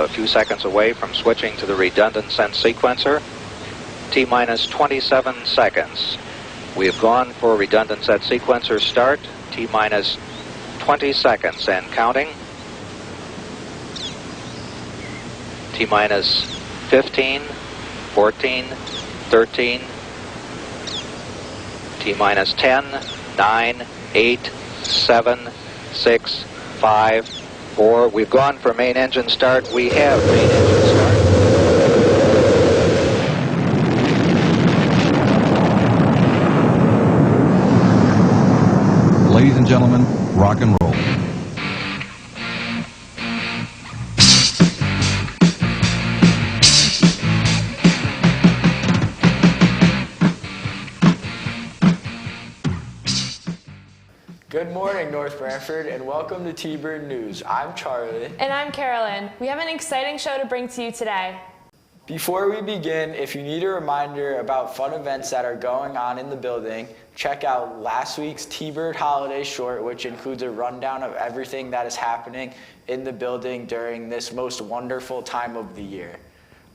A few seconds away from switching to the redundant sense sequencer. T-minus 27 seconds. We have gone for redundant set sequencer start. T-minus 20 seconds and counting. T-minus 15, 14, 13. T-minus 10, 9, 8, 7, 6, 5, 4. We've gone for main engine start. We have main engine start. Ladies and gentlemen, rock and roll. Good morning, North Branford, and welcome to T-Bird News. I'm Charlie. And I'm Carolyn. We have an exciting show to bring to you today. Before we begin, if you need a reminder about fun events that are going on in the building, check out last week's T-Bird Holiday Short, which includes a rundown of everything that is happening in the building during this most wonderful time of the year.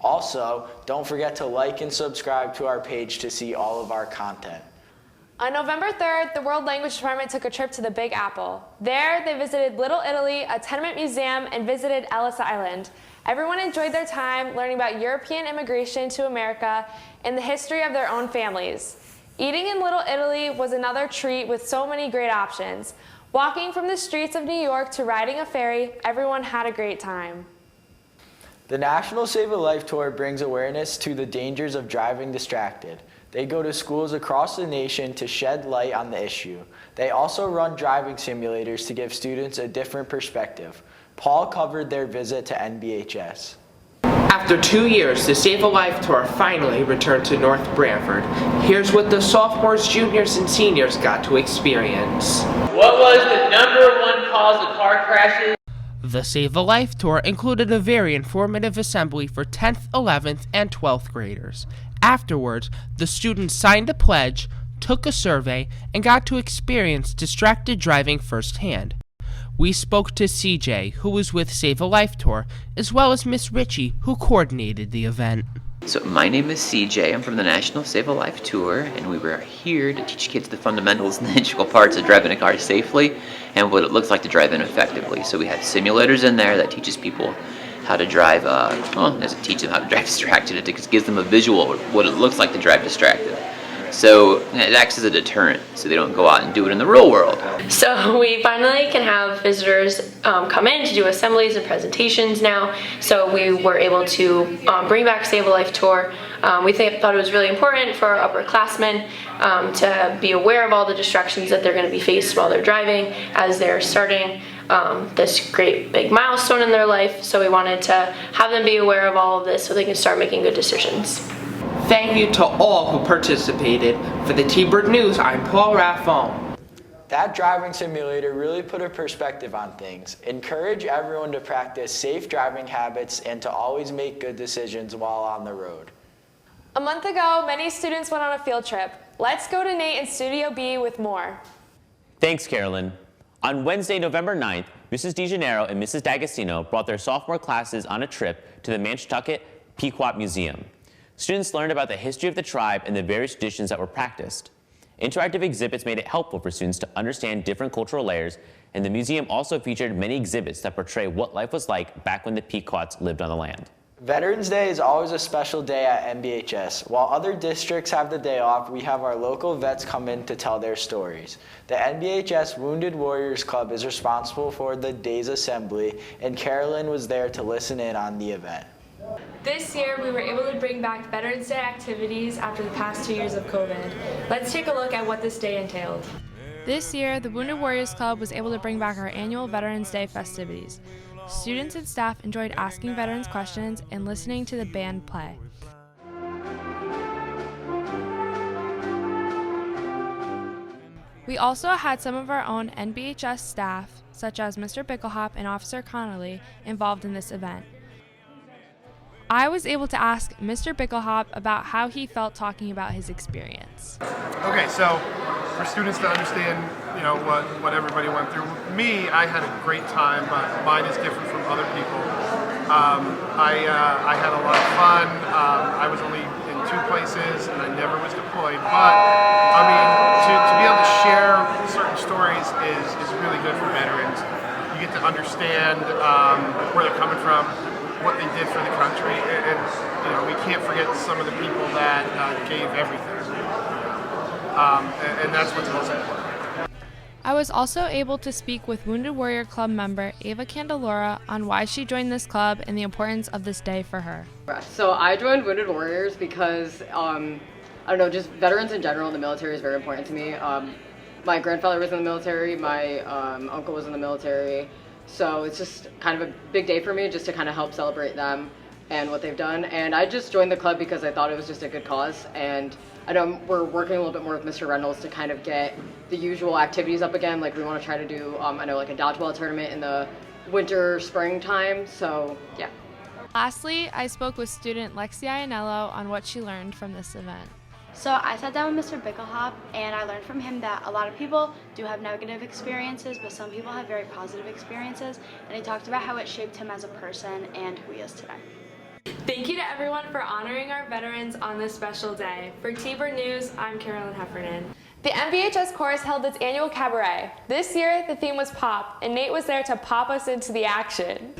Also, don't forget to like and subscribe to our page to see all of our content. On November 3rd, the World Language Department took a trip to the Big Apple. There, they visited Little Italy, a tenement museum, and visited Ellis Island. Everyone enjoyed their time learning about European immigration to America and the history of their own families. Eating in Little Italy was another treat with so many great options. Walking from the streets of New York to riding a ferry, everyone had a great time. The National Save a Life Tour brings awareness to the dangers of driving distracted. They go to schools across the nation to shed light on the issue. They also run driving simulators to give students a different perspective. Paul covered their visit to NBHS. After 2 years, the Save a Life Tour finally returned to North Branford. Here's what the sophomores, juniors, and seniors got to experience. What was the #1 cause of car crashes? The Save a Life Tour included a very informative assembly for 10th, 11th, and 12th graders. Afterwards, the students signed a pledge, took a survey, and got to experience distracted driving firsthand. We spoke to CJ, who was with Save a Life Tour, as well as Miss Ritchie, who coordinated the event. So my name is CJ, I'm from the National Save a Life Tour, and we were here to teach kids the fundamentals and the integral parts of driving a car safely and what it looks like to drive in effectively. So we have simulators in there that teaches people how to drive, doesn't teach them how to drive distracted, it just gives them a visual of what it looks like to drive distracted. So it acts as a deterrent, so they don't go out and do it in the real world. So we finally can have visitors come in to do assemblies and presentations now. So we were able to bring back Save a Life Tour. We thought it was really important for our upperclassmen to be aware of all the distractions that they're going to be faced while they're driving as they're starting this great big milestone in their life. So we wanted to have them be aware of all of this so they can start making good decisions. Thank you to all who participated. For the T-Bird News, I'm Paul Raffone. That driving simulator really put a perspective on things. Encourage everyone to practice safe driving habits and to always make good decisions while on the road. A month ago, many students went on a field trip. Let's go to Nate in Studio B with more. Thanks, Carolyn. On Wednesday, November 9th, Mrs. DeGennaro and Mrs. D'Agostino brought their sophomore classes on a trip to the Mantucket Pequot Museum. Students learned about the history of the tribe and the various traditions that were practiced. Interactive exhibits made it helpful for students to understand different cultural layers, and the museum also featured many exhibits that portray what life was like back when the Pequots lived on the land. Veterans Day is always a special day at NBHS. While other districts have the day off, we have our local vets come in to tell their stories. The NBHS Wounded Warriors Club is responsible for the day's assembly, and Carolyn was there to listen in on the event. This year, we were able to bring back Veterans Day activities after the past 2 years of COVID. Let's take a look at what this day entailed. This year, the Wounded Warriors Club was able to bring back our annual Veterans Day festivities. Students and staff enjoyed asking veterans questions and listening to the band play. We also had some of our own NBHS staff, such as Mr. Bickelhop and Officer Connolly, involved in this event. I was able to ask Mr. Bickelhop about how he felt talking about his experience. Okay, so for students to understand, what everybody went through, me, I had a great time, but mine is different from other people. I had a lot of fun. I was only in 2 places and I never was deployed, but I mean, to be able to share certain stories is really good for veterans. You get to understand where they're coming from, what they did for the country, and you know, we can't forget some of the people that gave everything, and that's what's most important. I was also able to speak with Wounded Warrior Club member Ava Candelora on why she joined this club and the importance of this day for her. So I joined Wounded Warriors because, I don't know, just veterans in general in the military is very important to me. My grandfather was in the military, my uncle was in the military, so it's just kind of a big day for me just to kind of help celebrate them and what they've done. And I just joined the club because I thought it was just a good cause, and I know we're working a little bit more with Mr. Reynolds to kind of get the usual activities up again. Like we want to try to do, I know, like a dodgeball tournament in the winter, spring time, so yeah. Lastly, I spoke with student Lexi Ianello on what she learned from this event. So I sat down with Mr. Bickelhop and I learned from him that a lot of people do have negative experiences, but some people have very positive experiences, and he talked about how it shaped him as a person and who he is today. Thank you to everyone for honoring our veterans on this special day. For T-Bird News, I'm Carolyn Heffernan. The MVHS Chorus held its annual cabaret. This year, the theme was pop, and Nate was there to pop us into the action.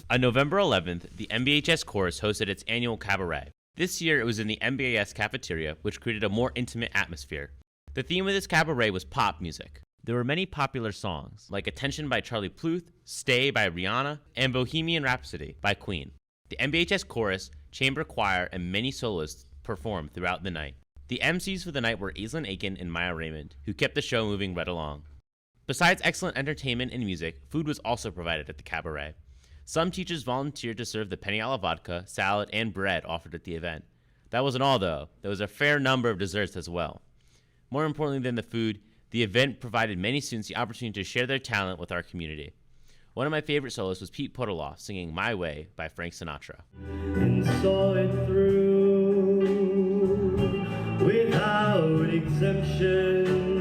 On November 11th, the MBHS Chorus hosted its annual cabaret. This year, it was in the MBAS cafeteria, which created a more intimate atmosphere. The theme of this cabaret was pop music. There were many popular songs, like Attention by Charlie Puth, Stay by Rihanna, and Bohemian Rhapsody by Queen. The MBHS Chorus, chamber choir, and many soloists performed throughout the night. The MCs for the night were Aislinn Aiken and Maya Raymond, who kept the show moving right along. Besides excellent entertainment and music, food was also provided at the cabaret. Some teachers volunteered to serve the penny a la vodka, salad, and bread offered at the event. That wasn't all, though. There was a fair number of desserts as well. More importantly than the food, the event provided many students the opportunity to share their talent with our community. One of my favorite soloists was Pete Podoloff singing My Way by Frank Sinatra. And saw it through without exemption,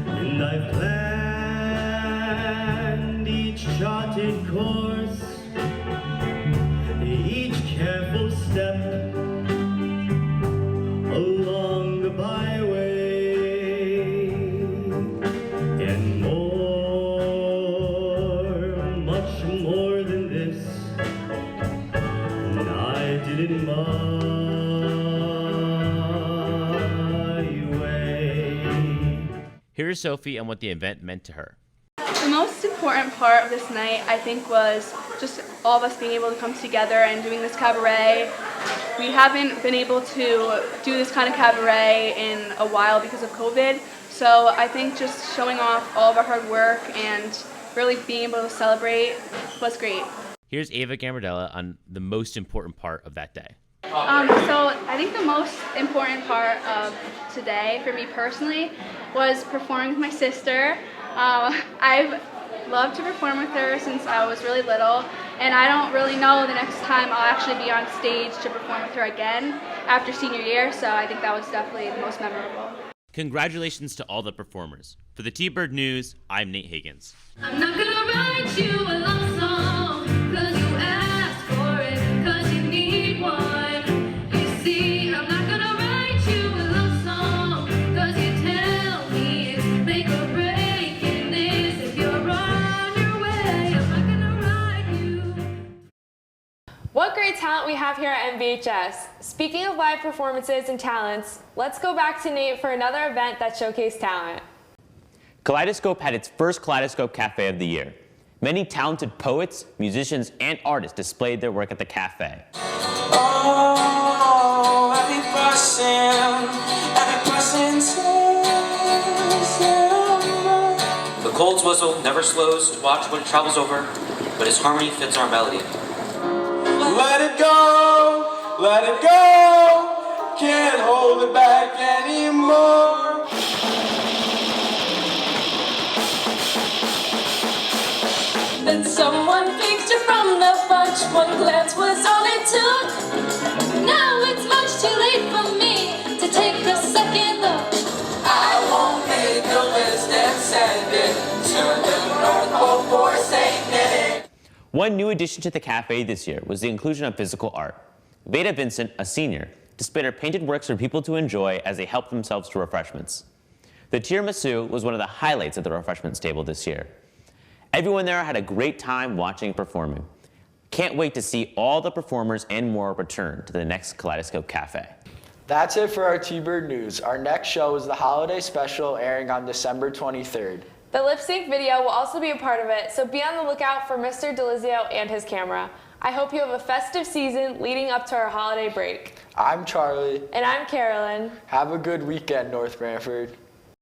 and I've planned each charted course, each careful step along the byway, and more, much more than this, I did it my way. Here is Sophie and what the event meant to her. The most important part of this night, I think, was just all of us being able to come together and doing this cabaret. We haven't been able to do this kind of cabaret in a while because of COVID, so I think just showing off all of our hard work and really being able to celebrate was great. Here's Ava Gambardella on the most important part of that day. So I think the most important part of today for me personally was performing with my sister. I've loved to perform with her since I was really little, and I don't really know the next time I'll actually be on stage to perform with her again after senior year, so I think that was definitely the most memorable. Congratulations to all the performers. For the T-Bird News, I'm Nate Higgins. I'm not gonna write you a love song, 'cause you asked for it, 'cause you need one. You see, I'm not gonna write you a love song, 'cause you tell me it's make or break in this. If you're on your way, I'm not gonna write you. What great talent we have here at MVHS. Speaking of live performances and talents, let's go back to Nate for another event that showcased talent. Kaleidoscope had its first Kaleidoscope Cafe of the year. Many talented poets, musicians, and artists displayed their work at the cafe. Oh, every person says The Colts whistle never slows to watch when it travels over, but its harmony fits our melody. let it go, can't hold it back anymore. one glance was all it took. Now it's much too late for me to take a second look. I won't make a list and send it to the North Pole for St. Nick. One new addition to the cafe this year was the inclusion of physical art. Veda Vincent, a senior, displayed her painted works for people to enjoy as they helped themselves to refreshments. The tiramisu was one of the highlights of the refreshments table this year. Everyone there had a great time watching and performing. Can't wait to see all the performers and more return to the next Kaleidoscope Cafe. That's it for our T-Bird News. Our next show is the holiday special airing on December 23rd. The lip sync video will also be a part of it, so be on the lookout for Mr. Delizio and his camera. I hope you have a festive season leading up to our holiday break. I'm Charlie. And I'm Carolyn. Have a good weekend, North Branford.